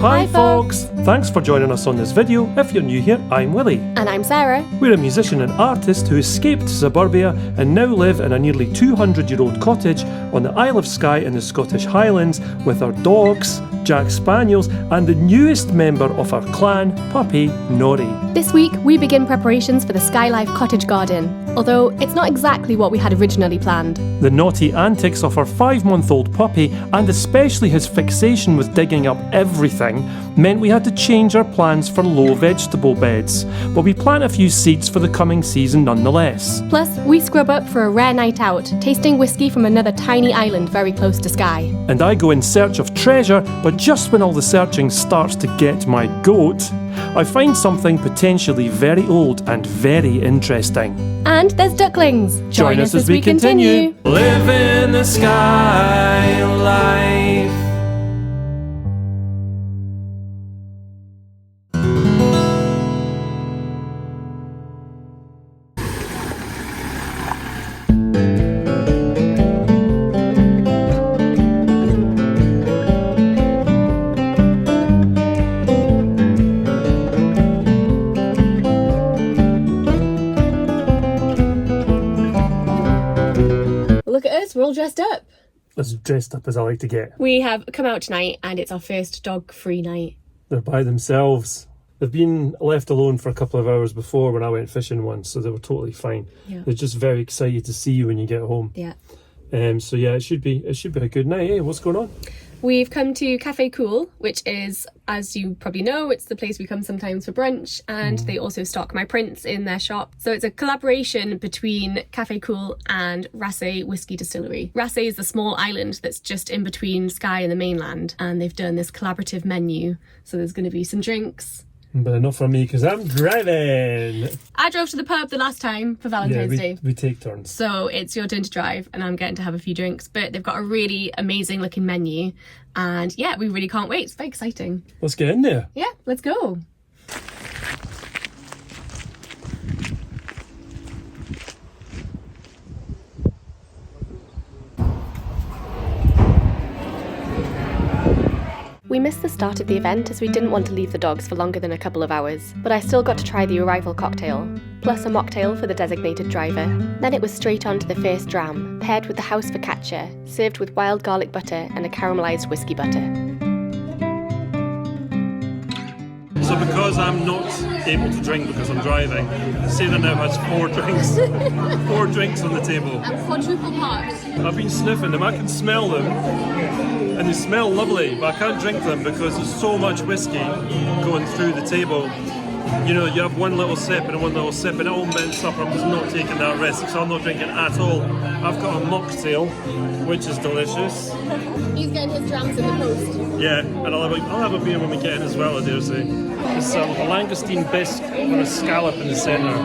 Hi folks! Thanks for joining us on this video. If you're new here, I'm Willie. And I'm Sarah. We're a musician and artist who escaped suburbia and now live in a nearly 200-year-old cottage on the Isle of Skye in the Scottish Highlands with our dogs, Jack Spaniels, and the newest member of our clan, puppy Nori. This week, we begin preparations for the Skye Life cottage garden, although it's not exactly what we had originally planned. The naughty antics of our 5-month-old puppy, and especially his fixation with digging up everything, meant we had to change our plans for low vegetable beds, but we plant a few seeds for the coming season nonetheless. Plus, we scrub up for a rare night out, tasting whiskey from another tiny island very close to Skye. And I go in search of treasure, but just when all the searching starts to get my goat, I find something potentially very old and very interesting. And there's ducklings. Join us as we continue. Living the Skye Life. Look at us, we're all dressed up. As dressed up as I like to get. We have come out tonight and it's our first dog-free night. They're by themselves. They've been left alone for a couple of hours before when I went fishing once, so they were totally fine. Yeah. They're just very excited to see you when you get home. Yeah. So yeah, it should be a good night, eh? What's going on? We've come to Cafe Cuil, which is, as you probably know, it's the place we come sometimes for brunch, and they also stock my prints in their shop. So it's a collaboration between Cafe Cuil and Ramsay Whiskey Distillery. Ramsay is the small island that's just in between Skye and the mainland, and they've done this collaborative menu. So there's going to be some drinks. But enough for me, because I'm driving. I drove to the pub the last time for Valentine's Day. We take turns. So it's your turn to drive and I'm getting to have a few drinks, but they've got a really amazing looking menu and yeah, we really can't wait. It's very exciting. Let's get in there. Yeah, let's go. We missed the start of the event as we didn't want to leave the dogs for longer than a couple of hours, but I still got to try the arrival cocktail, plus a mocktail for the designated driver. Then it was straight on to the first dram, paired with the house focaccia, served with wild garlic butter and a caramelised whiskey butter. So because I'm not able to drink because I'm driving, Sarah now has 4 drinks. 4 drinks on the table. I'm quadruple parked. I've been sniffing them, I can smell them, and they smell lovely, but I can't drink them because there's so much whiskey going through the table. You know, you have one little sip and one little sip and it all mints up. I'm just not taking that risk, so I'm not drinking at all. I've got a mocktail, which is delicious. He's getting his drams in the post. Yeah, and I'll have a beer when we get in as well, I dare say. It's a langoustine bisque with a scallop in the centre,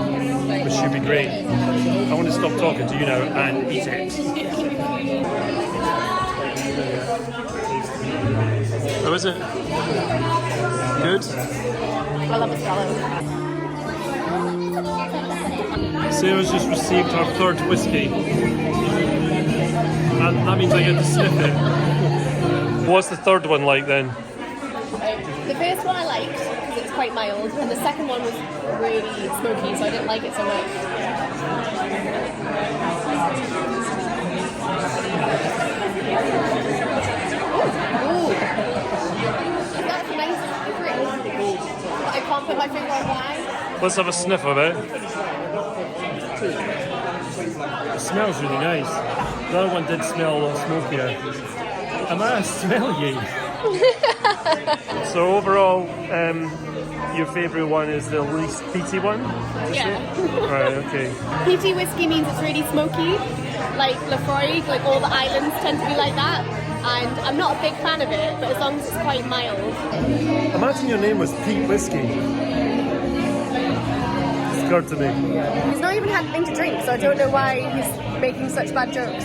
which should be great. I want to stop talking to you now and eat it. How is it? Good? I love a scallop. Sarah's just received her 3rd whiskey. And that means I get to sniff it. What's the 3rd one like then? The first one I liked because it was quite mild, and the second one was really smoky, so I didn't like it so much. Ooh. That's a nice drink. But I can't put my finger on why. Let's have a sniff of it. It smells really nice. The other one did smell a lot smokier. Am I a smelly? So overall, your favourite one is the least peaty one? Yeah. Right, okay. Peaty whiskey means it's really smoky, like Lefroy, like all the islands tend to be like that. And I'm not a big fan of it, but as long as it's quite mild. Imagine your name was Pete Whiskey. It's occurred to me. He's not even had anything to drink, so I don't know why he's making such bad jokes.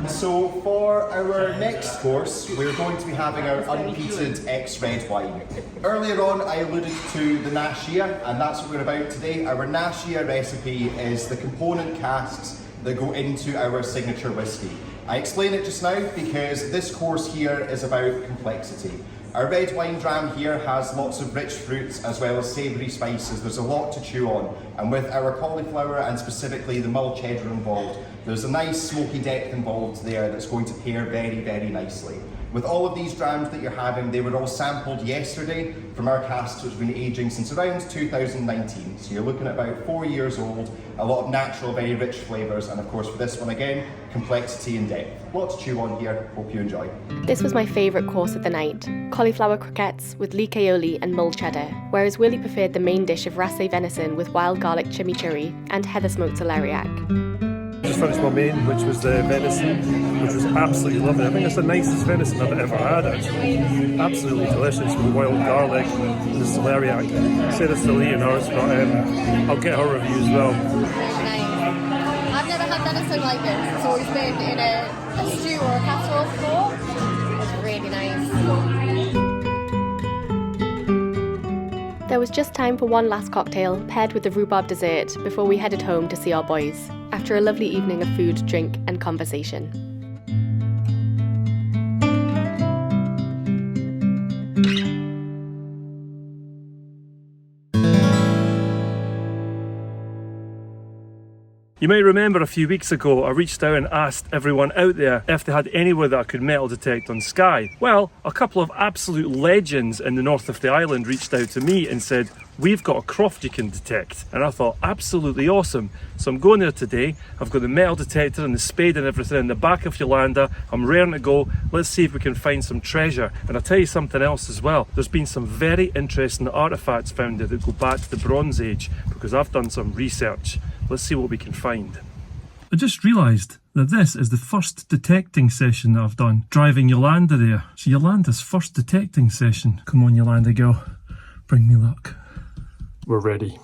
So for our next course, we're going to be having our unpeated ex-red wine. Earlier on, I alluded to the Nashia, and that's what we're about today. Our Nashia recipe is the component casks that go into our signature whiskey. I explain it just now because this course here is about complexity. Our red wine dram here has lots of rich fruits as well as savoury spices. There's a lot to chew on, and with our cauliflower and specifically the mull cheddar involved, there's a nice smoky depth involved there that's going to pair very, very nicely. With all of these drams that you're having, they were all sampled yesterday from our cask, which has been aging since around 2019. So you're looking at about 4 years old, a lot of natural, very rich flavours, and of course for this one again, complexity and depth. A lot to chew on here, hope you enjoy. This was my favourite course of the night, cauliflower croquettes with leek aioli and mull cheddar, whereas Willie preferred the main dish of Ramsay venison with wild garlic chimichurri and heather smoked celeriac. Just finished my main, which was the venison, which was absolutely lovely. I think it's the nicest venison I've ever had, actually. Absolutely delicious with wild garlic and the celeriac. Say this to Leonor's, but I'll get her review as well. I've never had venison like this. It's always been in a stew or a casserole before. It's really nice. There was just time for one last cocktail, paired with the rhubarb dessert, before we headed home to see our boys, after a lovely evening of food, drink and conversation. You may remember a few weeks ago I reached out and asked everyone out there if they had anywhere that I could metal detect on Skye. Well, a couple of absolute legends in the north of the island reached out to me and said, we've got a croft you can detect. And I thought, absolutely awesome. So I'm going there today. I've got the metal detector and the spade and everything in the back of Yolanda. I'm raring to go. Let's see if we can find some treasure. And I'll tell you something else as well. There's been some very interesting artefacts found there that go back to the Bronze Age, because I've done some research. Let's see what we can find. I just realised that this is the first detecting session that I've done, driving Yolanda there. So Yolanda's first detecting session. Come on Yolanda, go. Bring me luck. We're ready.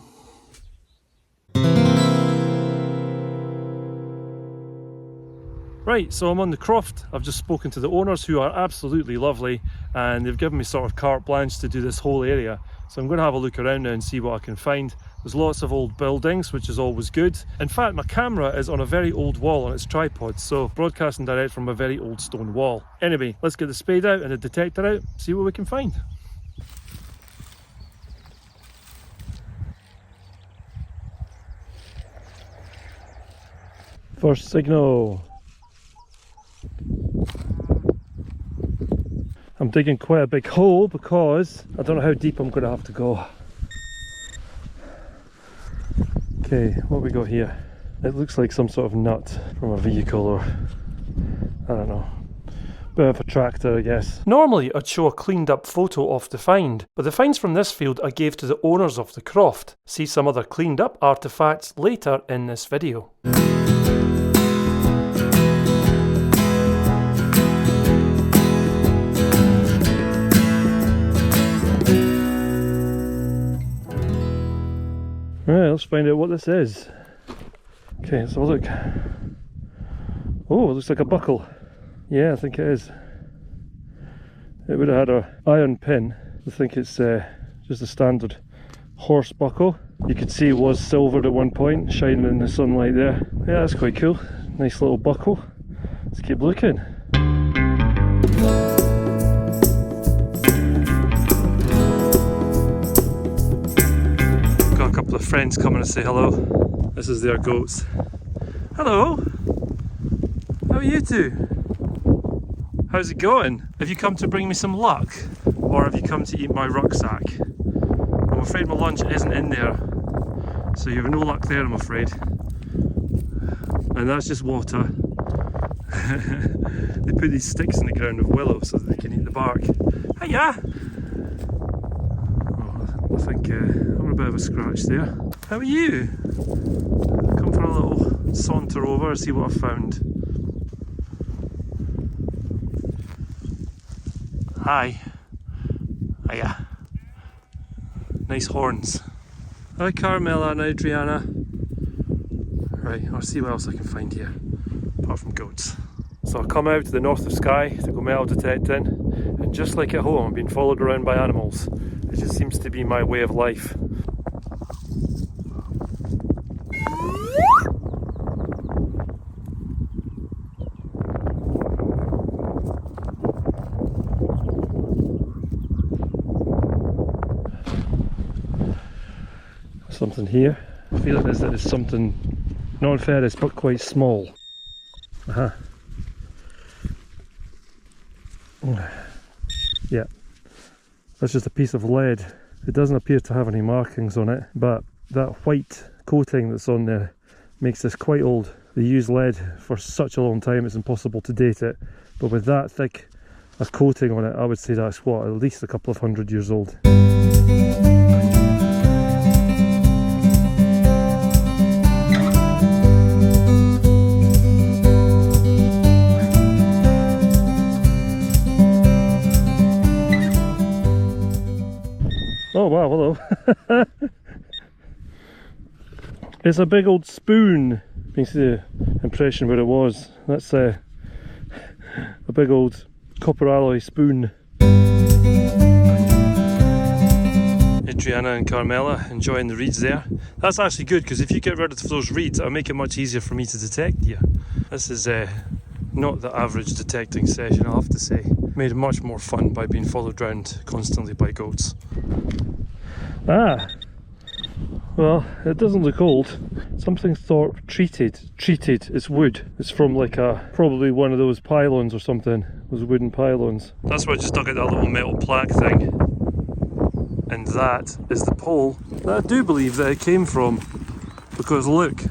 Right, so I'm on the croft. I've just spoken to the owners, who are absolutely lovely, and they've given me sort of carte blanche to do this whole area. So I'm going to have a look around now and see what I can find. There's lots of old buildings, which is always good. In fact, my camera is on a very old wall on its tripod, so broadcasting direct from a very old stone wall. Anyway, let's get the spade out and the detector out, see what we can find. First signal. I'm digging quite a big hole because I don't know how deep I'm going to have to go. Okay, what have we got here? It looks like some sort of nut from a vehicle, or I don't know. Bit of a tractor, I guess. Normally I'd show a cleaned up photo of the find, but the finds from this field I gave to the owners of the croft. See some other cleaned up artefacts later in this video. Right, let's find out what this is. Okay, let's have a look. Oh, it looks like a buckle. Yeah, I think it is. It would have had an iron pin. I think it's just a standard horse buckle. You could see it was silvered at one point, shining in the sunlight there. Yeah, that's quite cool. Nice little buckle. Let's keep looking. Got a couple of friends coming to say hello. This is their goats. Hello! How are you two? How's it going? Have you come to bring me some luck? Or have you come to eat my rucksack? I'm afraid my lunch isn't in there. So you have no luck there, I'm afraid. And that's just water. They put these sticks in the ground of willow so that they can eat the bark. Hiya! Oh, I think I'm a bit of a scratch there. How are you? Come for a little saunter over, see what I found. Hi. Hiya. Nice horns. Hi Carmela and Adriana. Right, I'll see what else I can find here, apart from goats. So I come out to the north of Skye to go metal detecting, and just like at home I'm being followed around by animals. It just seems to be my way of life. something here. I feel it is that it's something non-ferrous but quite small. Aha. Yeah, that's just a piece of lead. It doesn't appear to have any markings on it, but that white coating that's on there makes this quite old. They use lead for such a long time it's impossible to date it, but with that thick a coating on it, I would say that's what, at least a couple of 100 years old. Oh wow, hello. It's a big old spoon. You can see the impression where it was. That's a big old copper alloy spoon. Adriana and Carmela enjoying the reeds there. That's actually good, because if you get rid of those reeds, it'll make it much easier for me to detect you. This is not the average detecting session, I'll have to say. Made much more fun by being followed around constantly by goats. Ah, well, it doesn't look old. Something thought treated. It's wood. It's from like probably one of those pylons or something. Those wooden pylons. That's where I just dug out that little metal plaque thing. And that is the pole that I do believe that it came from. Because look.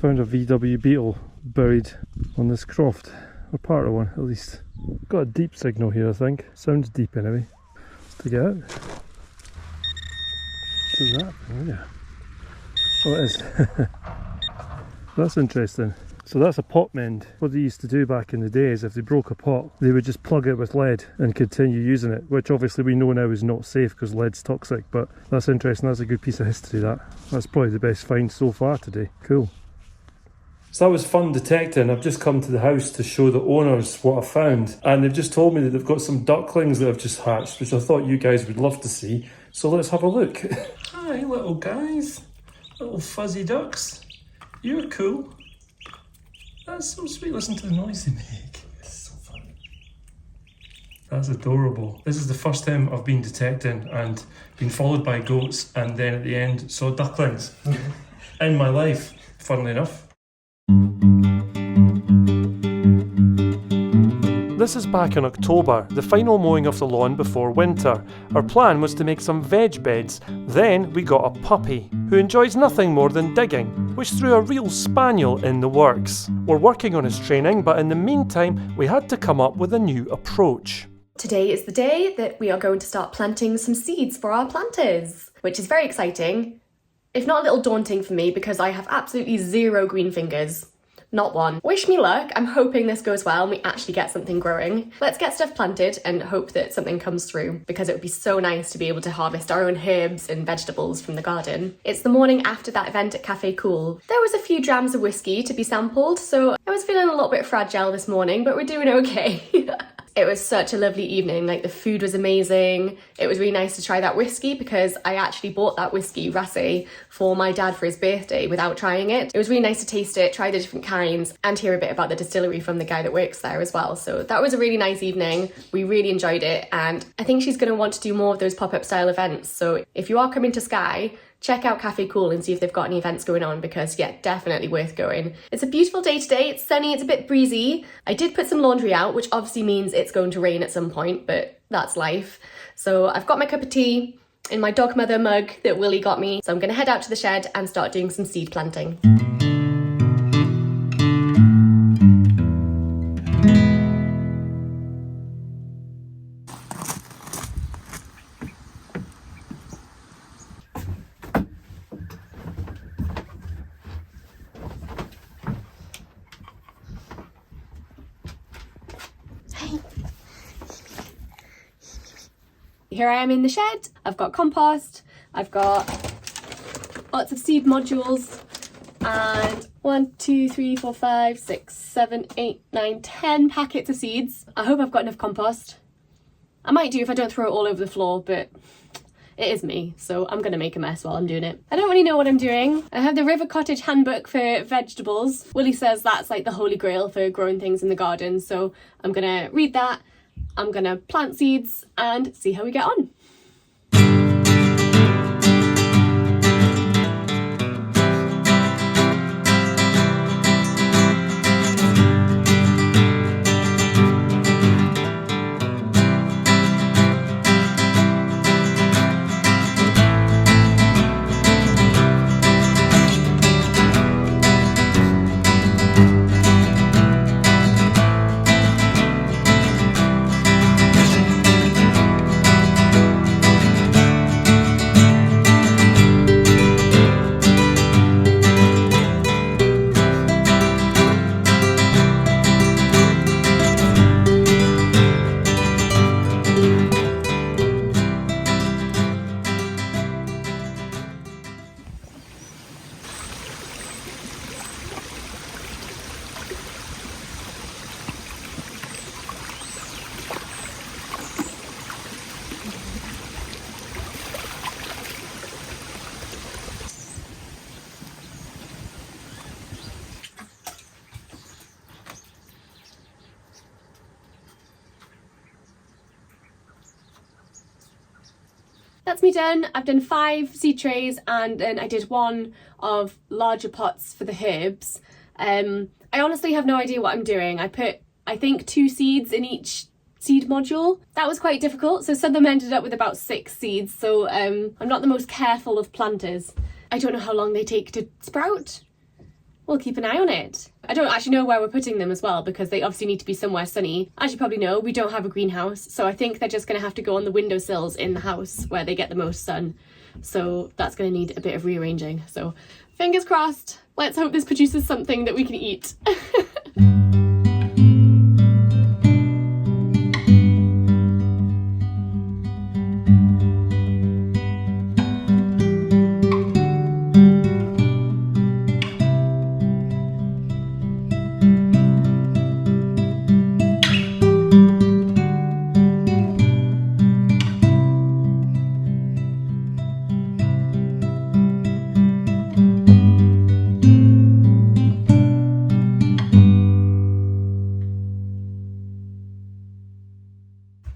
Found a VW Beetle buried on this croft, or part of one at least. Got a deep signal here, I think. Sounds deep anyway. Let's take it out. What is that? Oh yeah. Oh, it is. That's interesting. So that's a pot mend. What they used to do back in the day is if they broke a pot, they would just plug it with lead and continue using it, which obviously we know now is not safe because lead's toxic, but that's interesting. That's a good piece of history, that. That's probably the best find so far today. Cool. So that was fun detecting. I've just come to the house to show the owners what I found, and they've just told me that they've got some ducklings that have just hatched, which I thought you guys would love to see. So let's have a look. Hi little guys, little fuzzy ducks. You're cool. That's so sweet. Listen to the noise they make. It's so funny. That's adorable. This is the first time I've been detecting and been followed by goats, and then at the end saw ducklings in my life, funnily enough. This is back in October, the final mowing of the lawn before winter. Our plan was to make some veg beds. Then we got a puppy, who enjoys nothing more than digging, which threw a real spaniel in the works. We're working on his training, but in the meantime, we had to come up with a new approach. Today is the day that we are going to start planting some seeds for our planters, which is very exciting, if not a little daunting for me because I have absolutely zero green fingers. Not one. Wish me luck. I'm hoping this goes well and we actually get something growing. Let's get stuff planted and hope that something comes through, because it would be so nice to be able to harvest our own herbs and vegetables from the garden. It's the morning after that event at Cafe Cuil. There was a few drams of whiskey to be sampled, so I was feeling a little bit fragile this morning, but we're doing okay. It was such a lovely evening. Like, the food was amazing. It was really nice to try that whiskey because I actually bought that whiskey, Ramsay, for my dad for his birthday without trying it. It was really nice to taste it, try the different kinds, and hear a bit about the distillery from the guy that works there as well. So that was a really nice evening. We really enjoyed it, and I think she's going to want to do more of those pop-up style events. So if you are coming to Skye, check out Cafe Cuil and see if they've got any events going on, because yeah, definitely worth going. It's a beautiful day today. It's sunny, it's a bit breezy. I did put some laundry out, which obviously means it's going to rain at some point, but that's life. So I've got my cup of tea in my dog mother mug that Willie got me. So I'm gonna head out to the shed and start doing some seed planting. Here I am in the shed. I've got compost, I've got lots of seed modules, and 1, 2, 3, 4, 5, 6, 7, 8, 9, 10 packets of seeds. I hope I've got enough compost. I might do if I don't throw it all over the floor, but it is me, so I'm gonna make a mess while I'm doing it. I don't really know what I'm doing. I have the River Cottage handbook for vegetables. Willie says that's like the holy grail for growing things in the garden, so I'm gonna read that. I'm gonna plant seeds and see how we get on. That's me done. I've done 5 seed trays and then I did 1 of larger pots for the herbs. I honestly have no idea what I'm doing. I put, I think, 2 seeds in each seed module. That was quite difficult, so some of them ended up with about 6 seeds, so I'm not the most careful of planters. I don't know how long they take to sprout. We'll keep an eye on it. I don't actually know where we're putting them as well, because they obviously need to be somewhere sunny. As you probably know, we don't have a greenhouse, so I think they're just going to have to go on the windowsills in the house where they get the most sun. So that's going to need a bit of rearranging. So fingers crossed. Let's hope this produces something that we can eat.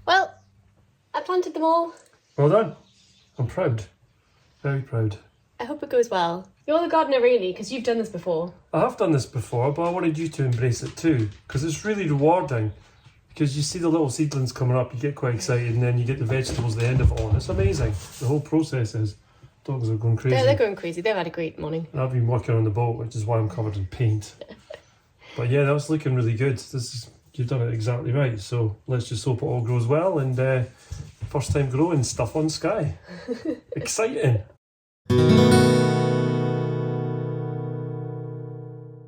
Well, I planted them all. Well done. I'm proud. Very proud. I hope it goes well. You're the gardener really, because you've done this before. I have done this before, but I wanted you to embrace it too, because it's really rewarding. Because you see the little seedlings coming up, you get quite excited, and then you get the vegetables at the end of it all. And it's amazing. The whole process is. Dogs are going crazy. They're going crazy. They've had a great morning. And I've been working on the boat, which is why I'm covered in paint. But yeah, that's looking really good. You've done it exactly right. So let's just hope it all grows well, and first time growing stuff on Skye. Exciting.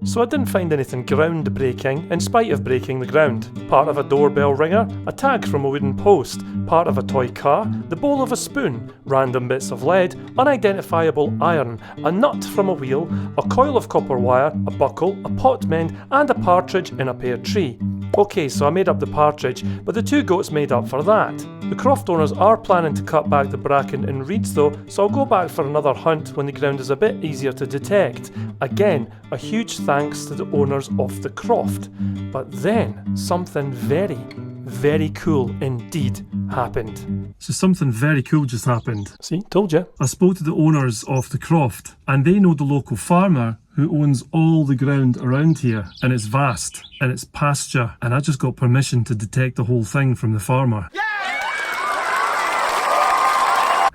So I didn't find anything ground-breaking, in spite of breaking the ground. Part of a doorbell ringer, a tag from a wooden post, part of a toy car, the bowl of a spoon, random bits of lead, unidentifiable iron, a nut from a wheel, a coil of copper wire, a buckle, a pot mend, and a partridge in a pear tree. Okay, so I made up the partridge, but the 2 goats made up for that. The croft owners are planning to cut back the bracken and reeds though, so I'll go back for another hunt when the ground is a bit easier to detect. Again, a huge thanks to the owners of the croft. But then, something very, very cool indeed happened. So something very cool just happened. See, told you. I spoke to the owners of the croft, and they know the local farmer who owns all the ground around here, and it's vast, and it's pasture, and I just got permission to detect the whole thing from the farmer. Yeah!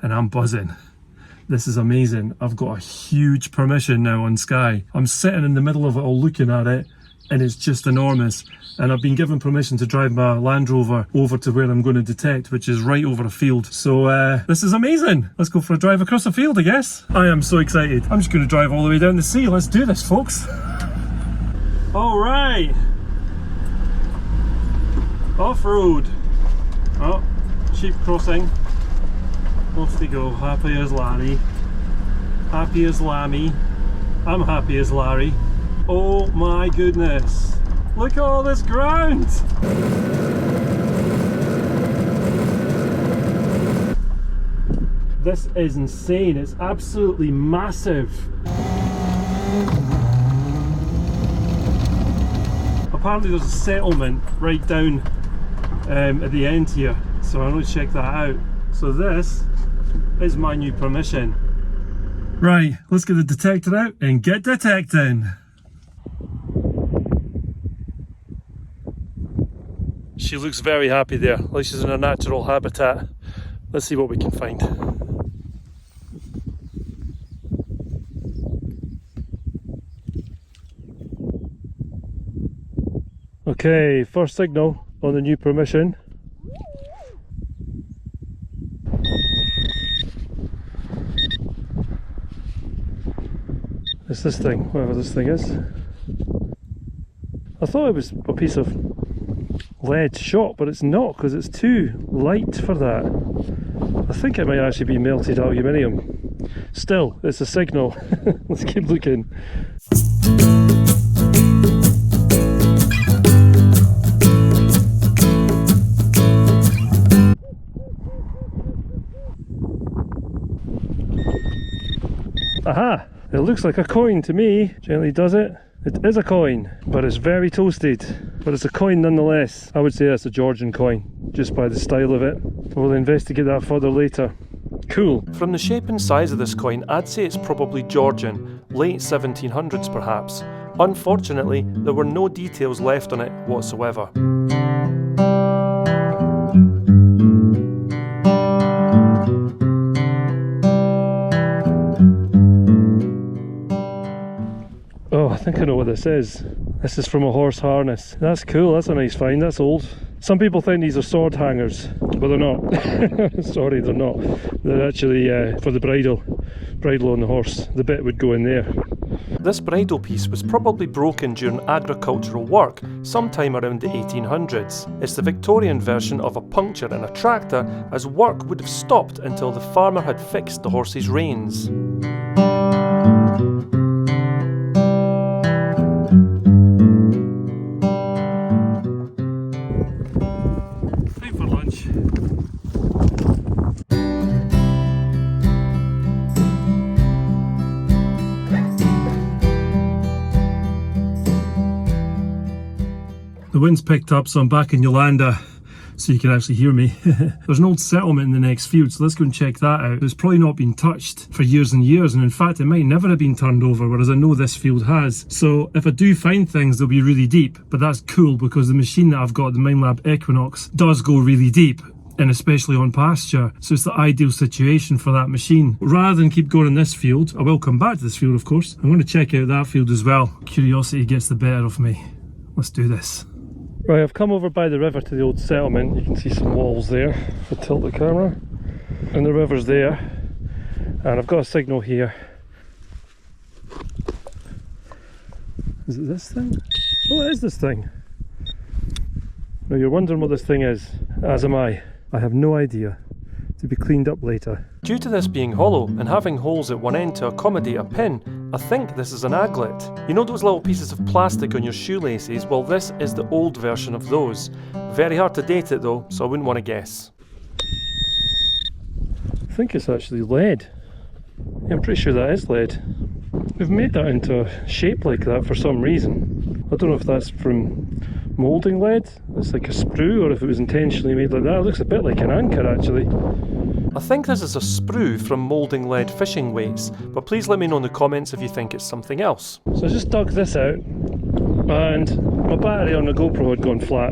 And I'm buzzing. This is amazing. I've got a huge permission now on Skye. I'm sitting in the middle of it all looking at it, and it's just enormous. And I've been given permission to drive my Land Rover over to where I'm going to detect, which is right over a field. So this is amazing. Let's go for a drive across the field, I guess. I am so excited. I'm just going to drive all the way down the sea. Let's do this, folks. All right. Off-road. Oh, sheep crossing. Off they go. Happy as Larry. Happy as Lammy. I'm happy as Larry. Oh my goodness. Look at all this ground. This is insane. It's absolutely massive. Apparently there's a settlement right down at the end here, so I'm going to check that out. So this is my new permission. Right, let's get the detector out and get detecting. She looks very happy there, like she's in her natural habitat. Let's see what we can find. Okay, first signal on the new permission. It's this thing, whatever this thing is. I thought it was a piece of lead shot, but it's not, because it's too light for that. I think it might actually be melted aluminium. Still, it's a signal. Let's keep looking. Aha! It looks like a coin to me. Gently does it. It is a coin, but it's very toasted. But it's a coin nonetheless. I would say that's a Georgian coin, just by the style of it. We'll investigate that further later. Cool. From the shape and size of this coin, I'd say it's probably Georgian, late 1700s perhaps. Unfortunately, there were no details left on it whatsoever. Oh, I think I know what this is. This is from a horse harness. That's cool, that's a nice find, that's old. Some people think these are sword hangers, but they're not. Sorry, they're not. They're actually for the bridle on the horse. The bit would go in there. This bridle piece was probably broken during agricultural work sometime around the 1800s. It's the Victorian version of a puncture in a tractor, as work would have stopped until the farmer had fixed the horse's reins. Time for lunch. The wind's picked up, so I'm back in Yolanda, so you can actually hear me. There's an old settlement in the next field, so let's go and check that out. It's probably not been touched for years and years, and in fact it might never have been turned over, whereas I know this field has. So if I do find things, they'll be really deep, but that's cool because the machine that I've got, the Minelab Equinox, does go really deep, and especially on pasture, so it's the ideal situation for that machine. Rather than keep going in this field, I will come back to this field of course, I'm going to check out that field as well. Curiosity gets the better of me. Let's do this. Right, I've come over by the river to the old settlement. You can see some walls there if I tilt the camera, and the river's there, and I've got a signal here. Is it this thing? Oh, it is this thing. Now you're wondering what this thing is, as am I. I have no idea. To be cleaned up later. Due to this being hollow and having holes at one end to accommodate a pin, I think this is an aglet. You know those little pieces of plastic on your shoelaces? Well, this is the old version of those. Very hard to date it though, so I wouldn't want to guess. I think it's actually lead. Yeah, I'm pretty sure that is lead. We've made that into a shape like that for some reason. I don't know if that's from moulding lead, it's like a sprue, or if it was intentionally made like that. It looks a bit like an anchor actually. I think this is a sprue from moulding lead fishing weights, but please let me know in the comments if you think it's something else. So I just dug this out, and my battery on the GoPro had gone flat,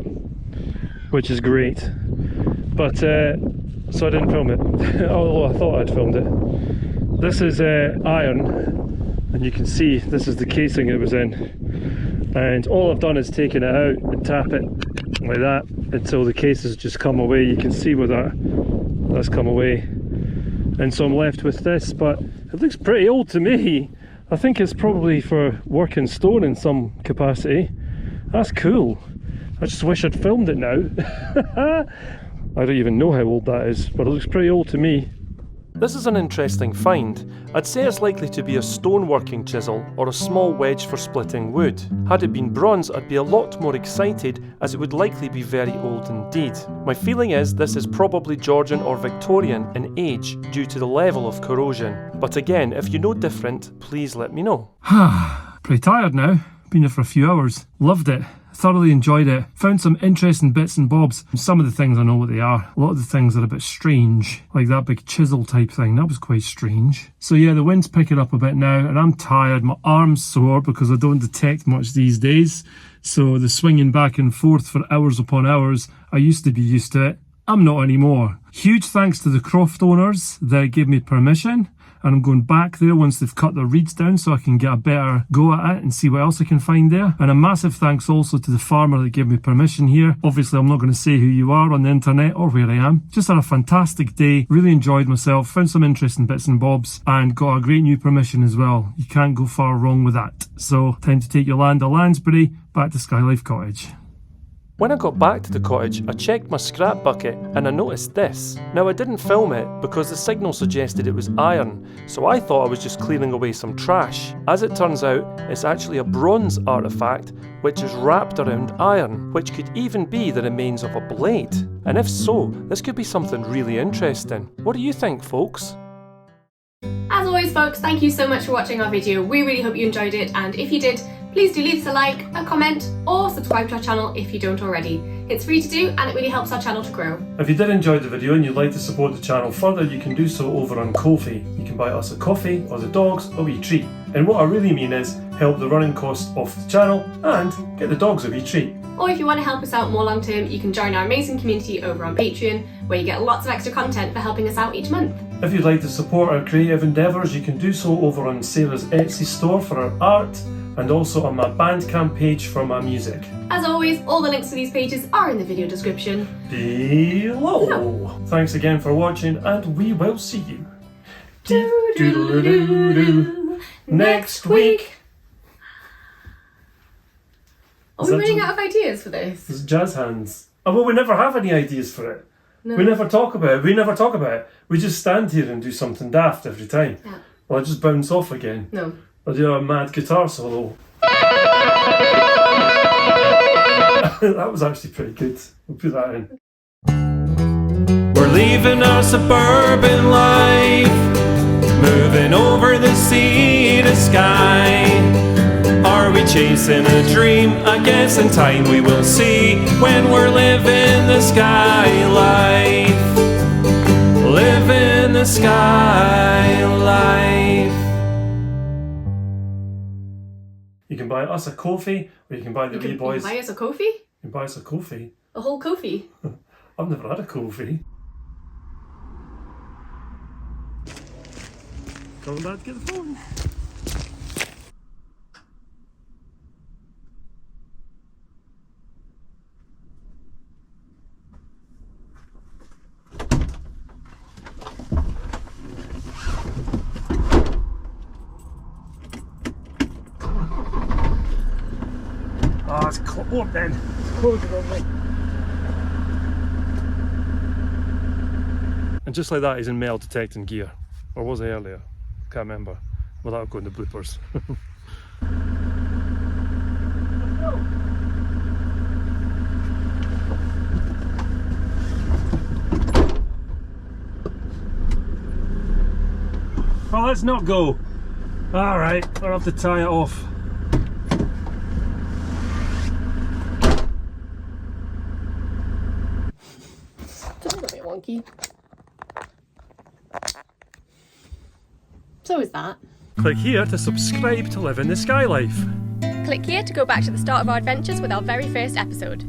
which is great, but so I didn't film it, although I thought I'd filmed it. This is iron, and you can see this is the casing it was in. And all I've done is taken it out and tap it like that until the case has just come away. You can see where that's come away. And so I'm left with this, but it looks pretty old to me. I think it's probably for working stone in some capacity. That's cool. I just wish I'd filmed it now. I don't even know how old that is, but it looks pretty old to me. This is an interesting find. I'd say it's likely to be a stoneworking chisel or a small wedge for splitting wood. Had it been bronze, I'd be a lot more excited, as it would likely be very old indeed. My feeling is this is probably Georgian or Victorian in age due to the level of corrosion. But again, if you know different, please let me know. Pretty tired now. Been here for a few hours. Loved it. Thoroughly enjoyed it. Found some interesting bits and bobs. Some of the things I know what they are. A lot of the things are a bit strange. Like that big chisel type thing. That was quite strange. So yeah, the wind's picking up a bit now and I'm tired. My arm's sore because I don't detect much these days. So the swinging back and forth for hours upon hours, I used to be used to it. I'm not anymore. Huge thanks to the croft owners that gave me permission. And I'm going back there once they've cut the reeds down so I can get a better go at it and see what else I can find there. And a massive thanks also to the farmer that gave me permission here. Obviously I'm not going to say who you are on the internet or where I am. Just had a fantastic day, really enjoyed myself, found some interesting bits and bobs and got a great new permission as well. You can't go far wrong with that. So time to take Yolanda Lansbury back to Skye Life Cottage. When I got back to the cottage, I checked my scrap bucket and I noticed this. Now I didn't film it because the signal suggested it was iron, so I thought I was just clearing away some trash. As it turns out, it's actually a bronze artefact which is wrapped around iron, which could even be the remains of a blade. And if so, this could be something really interesting. What do you think, folks? As always folks, thank you so much for watching our video. We really hope you enjoyed it, and if you did, please do leave us a like, a comment, or subscribe to our channel if you don't already. It's free to do and it really helps our channel to grow. If you did enjoy the video and you'd like to support the channel further, you can do so over on Ko-fi. You can buy us a coffee or the dogs a wee treat. And what I really mean is help the running costs off the channel and get the dogs a wee treat. Or if you want to help us out more long term, you can join our amazing community over on Patreon, where you get lots of extra content for helping us out each month. If you'd like to support our creative endeavours, you can do so over on Sarah's Etsy store for our art, and also on my Bandcamp page for my music. As always, all the links to these pages are in the video description below. Thanks again for watching, and we will see you next week. Are we running out of ideas for this? It's jazz hands. Oh, well, we never have any ideas for it. No. We never talk about it. We just stand here and do something daft every time. Yeah. Or I just bounce off again. No. I'll do a mad guitar solo. That was actually pretty good. We'll put that in. We're leaving our suburban life, moving over the sea to Skye. Are we chasing a dream? I guess in time we will see, when we're living the Skye life. Living the Skye life. You can buy us a Ko-fi, or you can buy the wee boys. You can buy us a Ko-fi? You can buy us a Ko-fi. A whole Ko-fi? I've never had a Ko-fi. Coming back to get the phone. Oh, it's cold then. It's cold on me. And just like that, he's in metal detecting gear. Or was he earlier? Can't remember. Well, that'll go in the bloopers. Oh, let's not go. Alright, I'll have to tie it off. It's a little bit wonky. So is that. Click here to subscribe to live in the Skye life. Click here to go back to the start of our adventures with our very first episode.